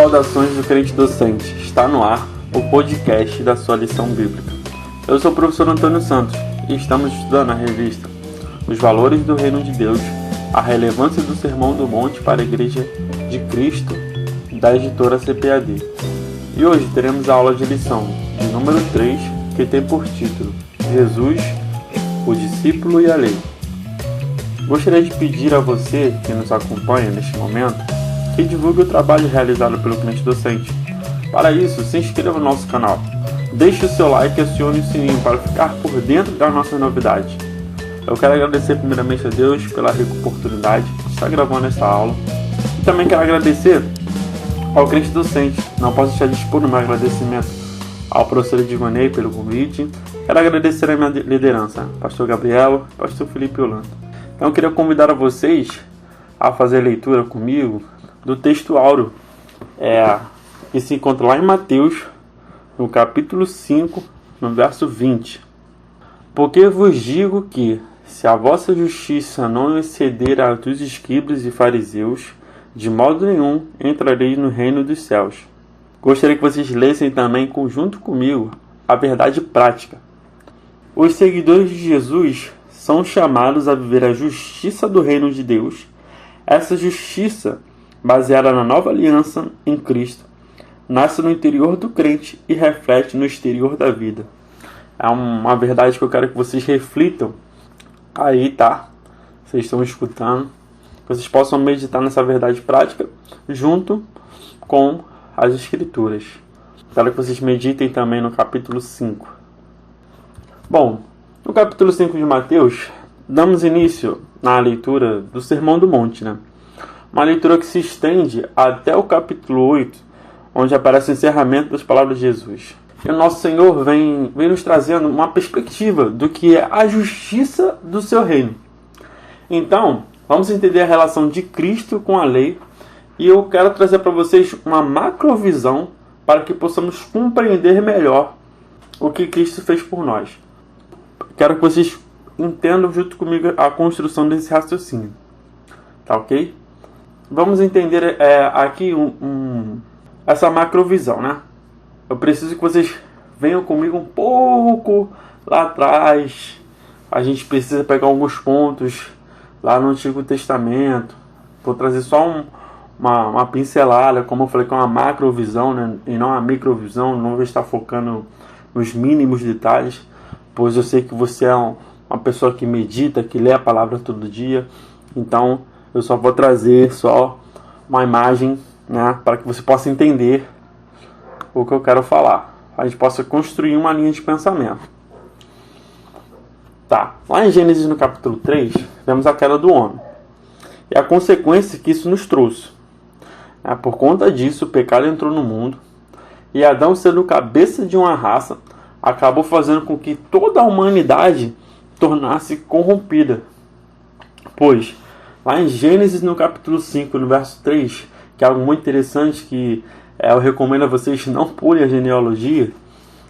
Saudações do Crente Docente, está no ar o podcast da sua lição bíblica. Eu sou o professor Antônio Santos e estamos estudando a revista Os Valores do Reino de Deus, a relevância do Sermão do Monte para a Igreja de Cristo, da editora CPAD. E hoje teremos a aula de lição de número 3, que tem por título Jesus, o discípulo e a lei. Gostaria de pedir a você que nos acompanha neste momento que divulgue o trabalho realizado pelo Crente Docente. Para isso, se inscreva no nosso canal, deixe o seu like e acione o sininho para ficar por dentro das nossas novidades. Eu quero agradecer primeiramente a Deus pela rica oportunidade de estar gravando essa aula. E também quero agradecer ao Crente Docente. Não posso deixar de expor o meu agradecimento ao professor Edvanei pelo convite. Quero agradecer a minha liderança, pastor Gabriel e pastor Felipe Holanda. Então eu queria convidar a vocês a fazer a leitura comigo do texto áureo, que se encontra lá em Mateus, no capítulo 5, no verso 20. Porque vos digo que, se a vossa justiça não exceder a dos escribas e fariseus, de modo nenhum entrareis no reino dos céus. Gostaria que vocês lessem também, junto comigo, a verdade prática. Os seguidores de Jesus são chamados a viver a justiça do reino de Deus. Essa justiça, baseada na nova aliança em Cristo, nasce no interior do crente e reflete no exterior da vida. É uma verdade que eu quero que vocês reflitam aí, tá? Vocês estão escutando. Vocês possam meditar nessa verdade prática junto com as Escrituras. Quero que vocês meditem também no capítulo 5. Bom, no capítulo 5 de Mateus, damos início na leitura do Sermão do Monte, né? Uma leitura que se estende até o capítulo 8, onde aparece o encerramento das palavras de Jesus. E o nosso Senhor vem nos trazendo uma perspectiva do que é a justiça do seu reino. Então, vamos entender a relação de Cristo com a lei, e eu quero trazer para vocês uma macrovisão para que possamos compreender melhor o que Cristo fez por nós. Quero que vocês entendam junto comigo a construção desse raciocínio. Tá ok? Vamos entender aqui essa macrovisão, né? Eu preciso que vocês venham comigo um pouco lá atrás. A gente precisa pegar alguns pontos lá no Antigo Testamento. Vou trazer só uma pincelada, como eu falei, que é uma macrovisão, né? E não uma microvisão. Não vou estar focando nos mínimos detalhes, pois eu sei que você é uma pessoa que medita, que lê a palavra todo dia. Então eu só vou trazer uma imagem, né, para que você possa entender o que eu quero falar. A gente possa construir uma linha de pensamento. Tá, lá em Gênesis no capítulo 3, vemos a queda do homem e a consequência que isso nos trouxe. Por conta disso, o pecado entrou no mundo e Adão, sendo cabeça de uma raça, acabou fazendo com que toda a humanidade tornasse corrompida. Pois, lá em Gênesis no capítulo 5, no verso 3, que é algo muito interessante que eu recomendo a vocês não pulem a genealogia,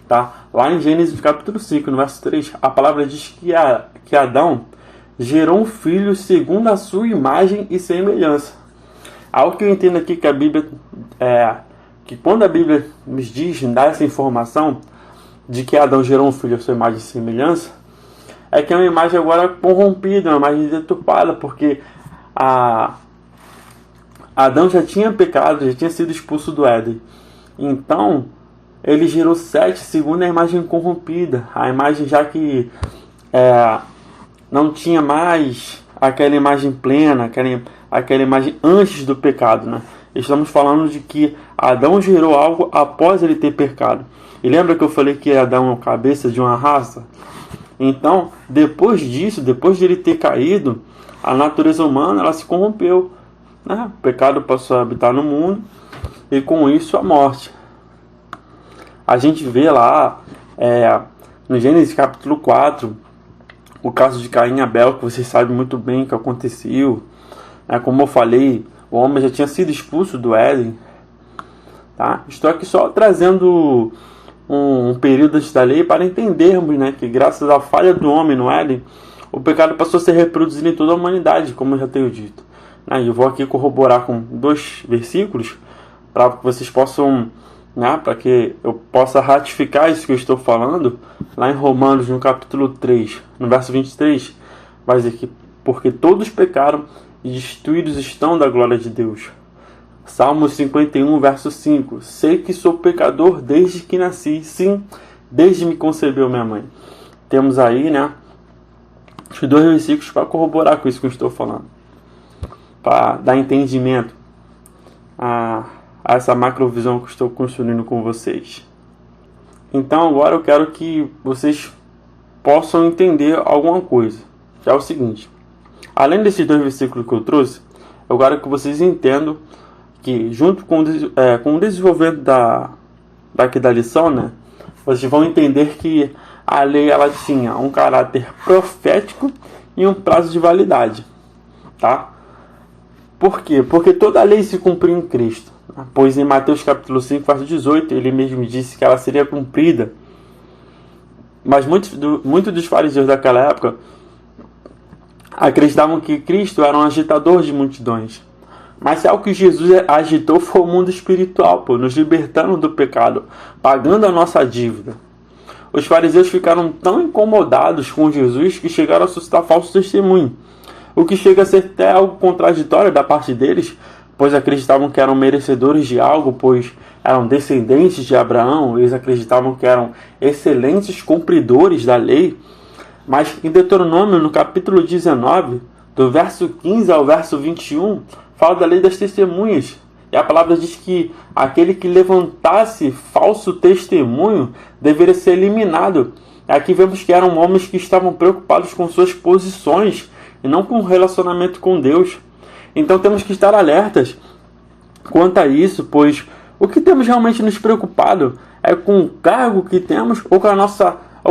tá? Lá em Gênesis capítulo 5, no verso 3, a palavra diz que Adão gerou um filho segundo a sua imagem e semelhança. Algo que eu entendo aqui que a Bíblia, que quando a Bíblia nos diz, dá essa informação de que Adão gerou um filho à sua imagem e semelhança, é que é uma imagem agora corrompida, uma imagem deturpada, porque Adão já tinha pecado, já tinha sido expulso do Éden. Então, ele gerou Sete segundo a imagem corrompida. A imagem já que não tinha mais aquela imagem plena, aquela imagem antes do pecado, né? Estamos falando de que Adão gerou algo após ele ter pecado. E lembra que eu falei que Adão é o cabeça de uma raça? Então, depois disso, depois de ele ter caído, a natureza humana ela se corrompeu, né? O pecado passou a habitar no mundo e com isso a morte. A gente vê lá no Gênesis capítulo 4 o caso de Caim e Abel, que vocês sabem muito bem o que aconteceu. Como eu falei, o homem já tinha sido expulso do Éden. Tá? Estou aqui só trazendo um período antes da lei para entendermos, né, que graças à falha do homem no Éden, o pecado passou a ser reproduzido em toda a humanidade, como eu já tenho dito. E eu vou aqui corroborar com 2 versículos para que vocês possam, né, para que eu possa ratificar isso que eu estou falando, lá em Romanos, no capítulo 3, no verso 23, vai dizer que porque todos pecaram e destituídos estão da glória de Deus. Salmos 51, verso 5. Sei que sou pecador desde que nasci, sim, desde me concebeu minha mãe. Temos aí, né, os 2 versículos para corroborar com isso que eu estou falando, para dar entendimento a essa macrovisão que eu estou construindo com vocês. Então agora eu quero que vocês possam entender alguma coisa, que é o seguinte: além desses 2 versículos que eu trouxe, eu quero que vocês entendam que, junto com o desenvolvimento daqui da lição, né, vocês vão entender que a lei ela tinha um caráter profético e um prazo de validade, tá? Por quê? Porque toda a lei se cumpriu em Cristo, pois em Mateus capítulo 5, verso 18, ele mesmo disse que ela seria cumprida. Mas muitos dos fariseus daquela época acreditavam que Cristo era um agitador de multidões. Mas se algo que Jesus agitou foi o mundo espiritual, nos libertando do pecado, pagando a nossa dívida. Os fariseus ficaram tão incomodados com Jesus que chegaram a suscitar falso testemunho, o que chega a ser até algo contraditório da parte deles, pois acreditavam que eram merecedores de algo, pois eram descendentes de Abraão, eles acreditavam que eram excelentes cumpridores da lei. Mas em Deuteronômio, no capítulo 19, do verso 15 ao verso 21, fala da lei das testemunhas. E a palavra diz que aquele que levantasse falso testemunho deveria ser eliminado. Aqui vemos que eram homens que estavam preocupados com suas posições e não com o relacionamento com Deus. Então temos que estar alertas quanto a isso, pois o que temos realmente nos preocupado é com o cargo que temos ou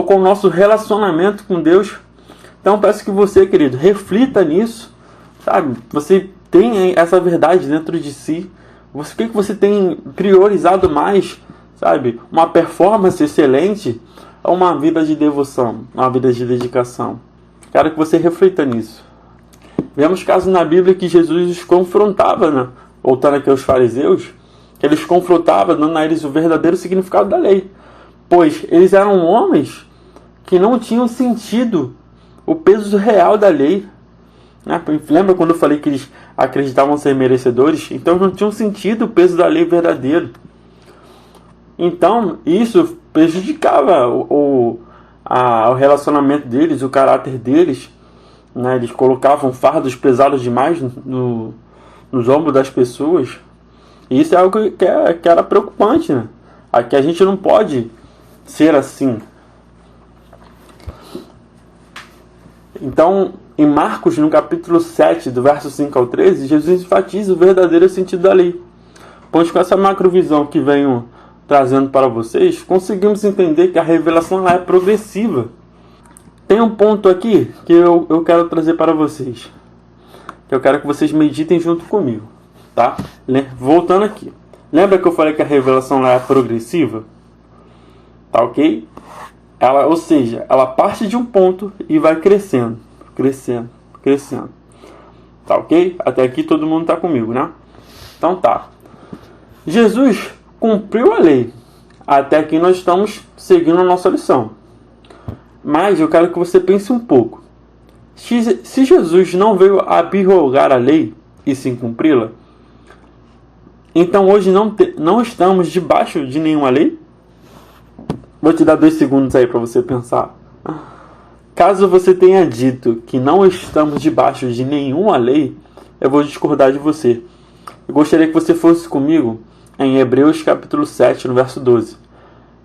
com o nosso relacionamento com Deus. Então peço que você, querido, reflita nisso, sabe? Você tem essa verdade dentro de si. O que você tem priorizado mais, sabe? Uma performance excelente ou uma vida de devoção, uma vida de dedicação? Quero que você reflita nisso. Vemos casos na Bíblia que Jesus os confrontava, né? Voltando aqui aos fariseus, que eles confrontavam, dando a eles o verdadeiro significado da lei. Pois eles eram homens que não tinham sentido o peso real da lei. Lembra quando eu falei que eles acreditavam ser merecedores? Então não tinham sentido o peso da lei verdadeiro. Então isso prejudicava o relacionamento deles, o caráter deles. Né? Eles colocavam fardos pesados demais nos ombros das pessoas. E isso é algo que era preocupante. Né? Aqui a gente não pode ser assim. Então, em Marcos, no capítulo 7, do verso 5 ao 13, Jesus enfatiza o verdadeiro sentido da lei. Pois com essa macrovisão que venho trazendo para vocês, conseguimos entender que a revelação lá é progressiva. Tem um ponto aqui que eu quero trazer para vocês, que eu quero que vocês meditem junto comigo, tá? Voltando aqui. Lembra que eu falei que a revelação lá é progressiva? Tá ok? Ou seja, ela parte de um ponto e vai crescendo. Tá ok? Até aqui todo mundo tá comigo, né? Então tá. Jesus cumpriu a lei. Até aqui nós estamos seguindo a nossa lição. Mas eu quero que você pense um pouco. Se Jesus não veio abrogar a lei e sim cumpri-la, então hoje não estamos debaixo de nenhuma lei? Vou te dar 2 segundos aí para você pensar. Caso você tenha dito que não estamos debaixo de nenhuma lei, eu vou discordar de você. Eu gostaria que você fosse comigo em Hebreus capítulo 7, no verso 12.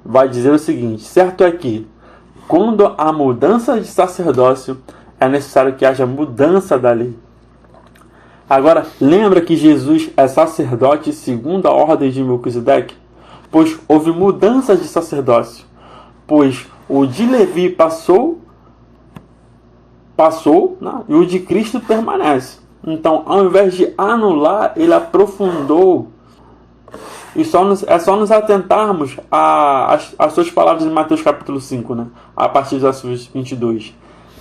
Vai dizer o seguinte: certo é que, quando há mudança de sacerdócio, é necessário que haja mudança da lei. Agora, lembra que Jesus é sacerdote segundo a ordem de Melquisedeque? Pois houve mudança de sacerdócio. Pois o de Levi passou, não, e o de Cristo permanece. Então, ao invés de anular, ele aprofundou. E é só nos atentarmos às suas palavras em Mateus capítulo 5, né? A partir do verso 22.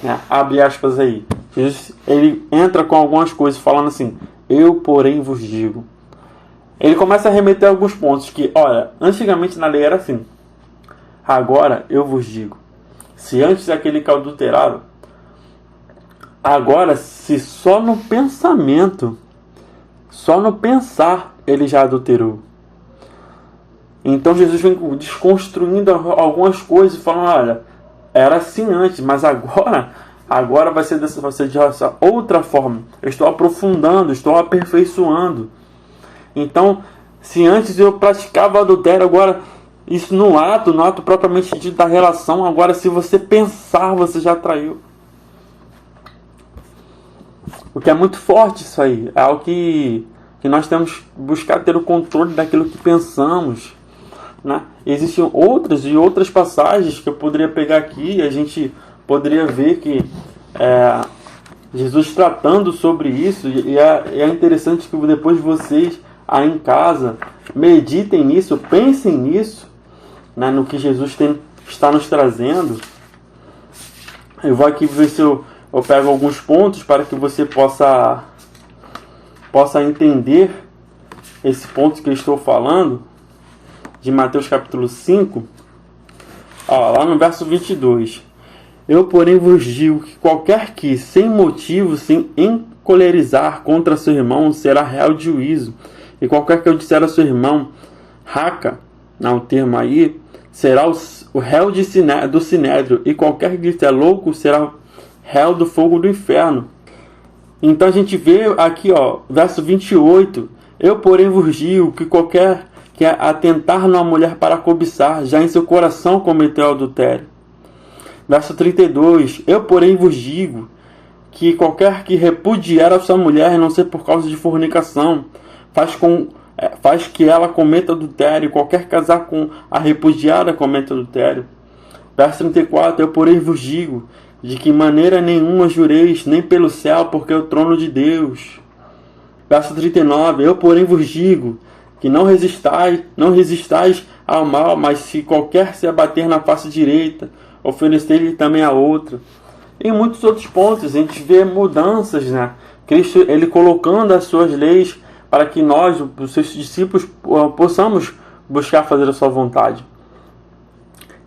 Né? Abre aspas aí. Jesus, ele entra com algumas coisas falando assim: eu, porém, vos digo. Ele começa a remeter a alguns pontos que, olha, antigamente na lei era assim. Agora eu vos digo, se antes aquele que adulterava, agora se só no pensamento, só no pensar ele já adulterou. Então Jesus vem desconstruindo algumas coisas e falando, olha, era assim antes, mas agora vai ser dessa outra forma. Eu estou aprofundando, estou aperfeiçoando. Então, se antes eu praticava adultério, agora isso no ato propriamente dito da relação, agora se você pensar, você já traiu. O que é muito forte isso aí. É algo que nós temos que buscar ter o controle daquilo que pensamos, né? Existem outras passagens que eu poderia pegar aqui e a gente poderia ver que Jesus tratando sobre isso, e é interessante que depois vocês aí em casa meditem nisso, pensem nisso, né, no que Jesus está nos trazendo. Eu vou aqui ver se eu pego alguns pontos para que você possa entender esse ponto que eu estou falando, de Mateus capítulo 5, lá no verso 22. Eu, porém, vos digo que qualquer que, sem motivo, sem encolerizar contra seu irmão, será réu de juízo. E qualquer que eu disser a seu irmão, raca, o termo aí, será o réu do sinédrio. E qualquer que disser louco, será réu do fogo do inferno. Então a gente vê aqui, verso 28. Eu, porém, vos digo que qualquer que atentar numa mulher para cobiçar, já em seu coração cometeu adultério. Verso 32. Eu, porém, vos digo que qualquer que repudiar a sua mulher, não ser por causa de fornicação, faz que ela cometa adultério. Qualquer casar com a repudiada cometa adultério. Verso 34. Eu, porém, vos digo de que maneira nenhuma jureis, nem pelo céu, porque é o trono de Deus. Verso 39. Eu, porém, vos digo que não resistais ao mal, mas se qualquer se abater na face direita, oferecer-lhe também a outra. Em muitos outros pontos a gente vê mudanças, né? Cristo, ele colocando as suas leis para que nós, os seus discípulos, possamos buscar fazer a sua vontade.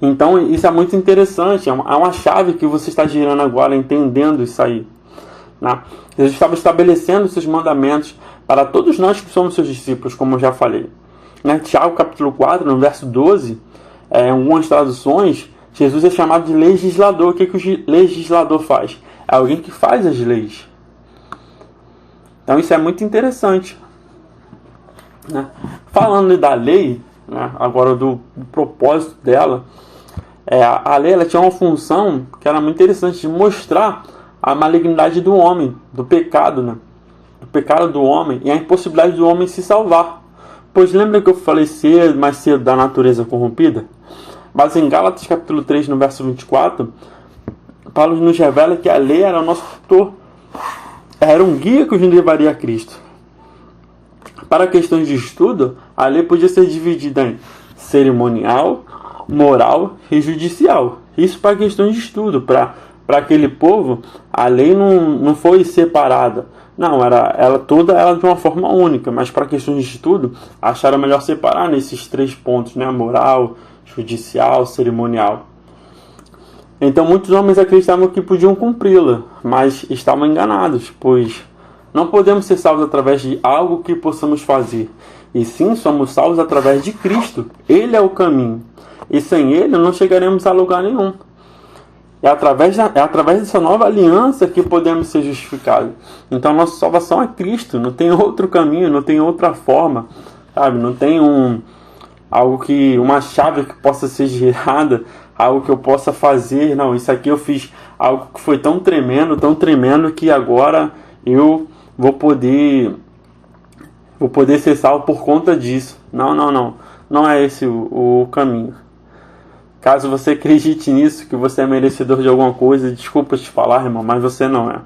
Então isso é muito interessante, é uma chave que você está girando agora, entendendo isso aí, né? Jesus estava estabelecendo seus mandamentos para todos nós que somos seus discípulos, como eu já falei, né? Tiago capítulo 4, no verso 12, em algumas traduções, Jesus é chamado de legislador. O que o legislador faz? É alguém que faz as leis. Então isso é muito interessante, né? Falando da lei, né, agora do propósito dela, a lei ela tinha uma função que era muito interessante, de mostrar a malignidade do homem, do pecado, né? Do pecado do homem e a impossibilidade do homem se salvar. Pois lembra que eu falei mais cedo da natureza corrompida? Mas em Gálatas capítulo 3, no verso 24, Paulo nos revela que a lei era o nosso tutor, era um guia que nos levaria a Cristo. Para questões de estudo, a lei podia ser dividida em cerimonial, moral e judicial. Isso para questões de estudo. Para aquele povo, a lei não foi separada. Não, ela toda ela de uma forma única. Mas para questões de estudo, acharam melhor separar nesses 3 pontos, né? Moral, judicial, cerimonial. Então muitos homens acreditavam que podiam cumpri-la, mas estavam enganados, pois não podemos ser salvos através de algo que possamos fazer, e sim somos salvos através de Cristo. Ele é o caminho, e sem Ele não chegaremos a lugar nenhum. É através dessa nova aliança que podemos ser justificados. Então nossa salvação é Cristo, não tem outro caminho, não tem outra forma, sabe? Não tem uma chave que possa ser girada, algo que eu possa fazer. Não, isso aqui eu fiz algo que foi tão tremendo que agora eu vou poder ser salvo por conta disso. Não é esse o caminho. Caso você acredite nisso, que você é merecedor de alguma coisa, desculpa te falar, irmão, mas você não é,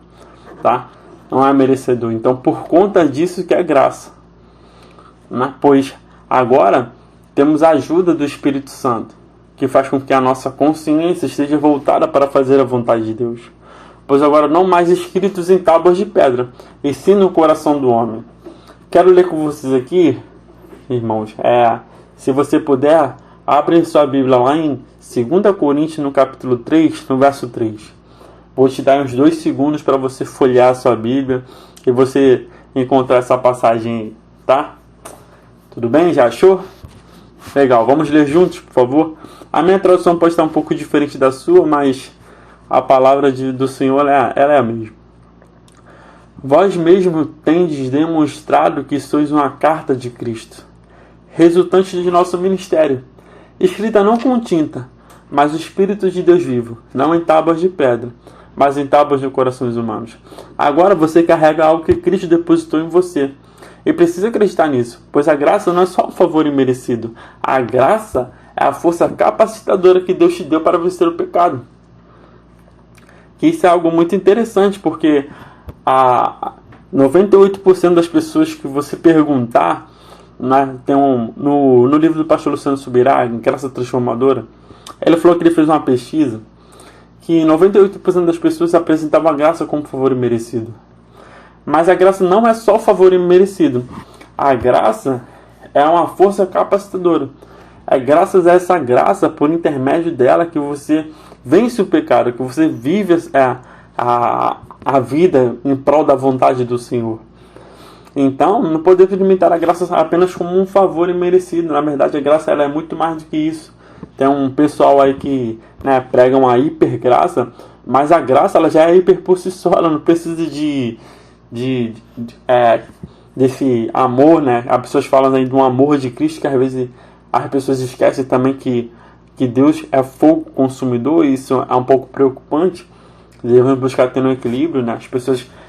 tá? Não é merecedor. Então, por conta disso que é graça, né? Pois agora temos a ajuda do Espírito Santo, que faz com que a nossa consciência esteja voltada para fazer a vontade de Deus. Pois agora não mais escritos em tábuas de pedra, e sim no coração do homem. Quero ler com vocês aqui irmãos, se você puder, abre sua Bíblia lá em 2 Coríntios, no capítulo 3, no verso 3. Vou te dar uns 2 segundos para você folhear a sua Bíblia e você encontrar essa passagem aí, tá? Tudo bem? Já achou? Legal, vamos ler juntos, por favor? A minha tradução pode estar um pouco diferente da sua, mas a palavra do Senhor ela é a mesma. Vós mesmo tendes demonstrado que sois uma carta de Cristo, resultante de nosso ministério, escrita não com tinta, mas o Espírito de Deus vivo, não em tábuas de pedra, mas em tábuas de corações humanos. Agora você carrega algo que Cristo depositou em você, e precisa acreditar nisso, pois a graça não é só um favor imerecido. A graça é a força capacitadora que Deus te deu para vencer o pecado. Que isso é algo muito interessante, porque 98% das pessoas que você perguntar, né, no livro do pastor Luciano Subirá, em Graça Transformadora, ele falou que ele fez uma pesquisa que 98% das pessoas apresentavam a graça como favor imerecido. Mas a graça não é só favor imerecido. A graça é uma força capacitadora. É graças a essa graça, por intermédio dela, que você vence o pecado, que você vive a vida em prol da vontade do Senhor. Então, não podemos limitar a graça apenas como um favor imerecido. Na verdade, a graça ela é muito mais do que isso. Tem um pessoal aí que pregam a hipergraça, mas a graça ela já é hiper por si só. Ela não precisa desse amor, né? As pessoas falam aí de um amor de Cristo, que às vezes as pessoas esquecem também que Deus é fogo consumidor, e isso é um pouco preocupante. Devemos buscar ter um equilíbrio, né?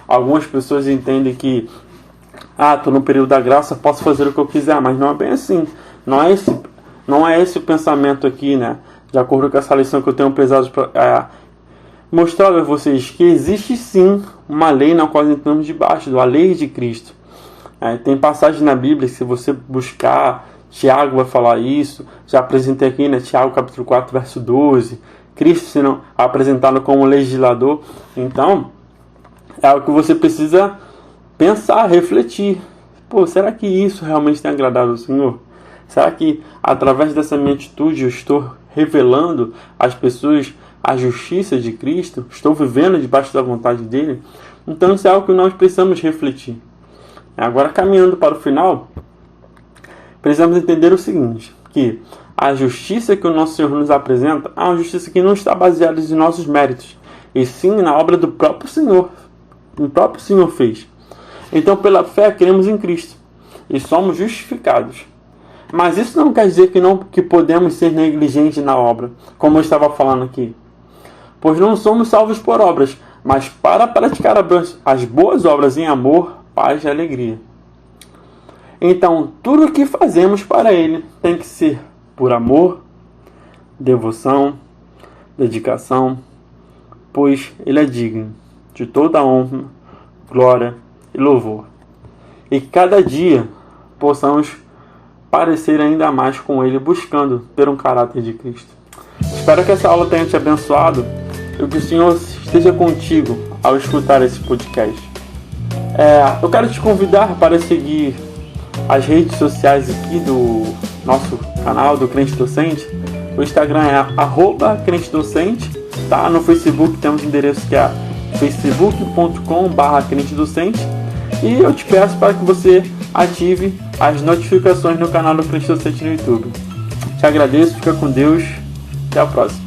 Algumas pessoas entendem que estou no período da graça, posso fazer o que eu quiser, mas não é bem assim. Não é esse o pensamento aqui, né? De acordo com essa lição que eu tenho pesado para mostrar a vocês que existe sim uma lei na qual entramos debaixo, a lei de Cristo. Tem passagem na Bíblia, se você buscar, Tiago vai falar isso, já apresentei aqui, né? Tiago capítulo 4, verso 12, Cristo sendo apresentado como legislador. Então, é algo que você precisa pensar, refletir. Será que isso realmente tem agradado ao Senhor? Será que através dessa minha atitude eu estou revelando às pessoas a justiça de Cristo? Estou vivendo debaixo da vontade dele? Então isso é algo que nós precisamos refletir. Agora, caminhando para o final, precisamos entender o seguinte, que a justiça que o nosso Senhor nos apresenta é uma justiça que não está baseada em nossos méritos, e sim na obra do próprio Senhor. O próprio Senhor fez. Então, pela fé, cremos em Cristo e somos justificados. Mas isso não quer dizer que podemos ser negligentes na obra, como eu estava falando aqui. Pois não somos salvos por obras, mas para praticar as boas obras em amor, paz e alegria. Então, tudo o que fazemos para Ele tem que ser por amor, devoção, dedicação, pois Ele é digno de toda honra, glória e louvor. E que cada dia possamos parecer ainda mais com Ele, buscando ter um caráter de Cristo. Espero que essa aula tenha te abençoado e que o Senhor esteja contigo ao escutar esse podcast. Eu quero te convidar para seguir as redes sociais aqui do nosso canal do Crente Docente. O Instagram é @crentedocente, tá? No Facebook temos um endereço que é facebook.com/crentedocente. E eu te peço para que você ative as notificações no canal do Crente Docente no YouTube. Te agradeço, fica com Deus, até a próxima.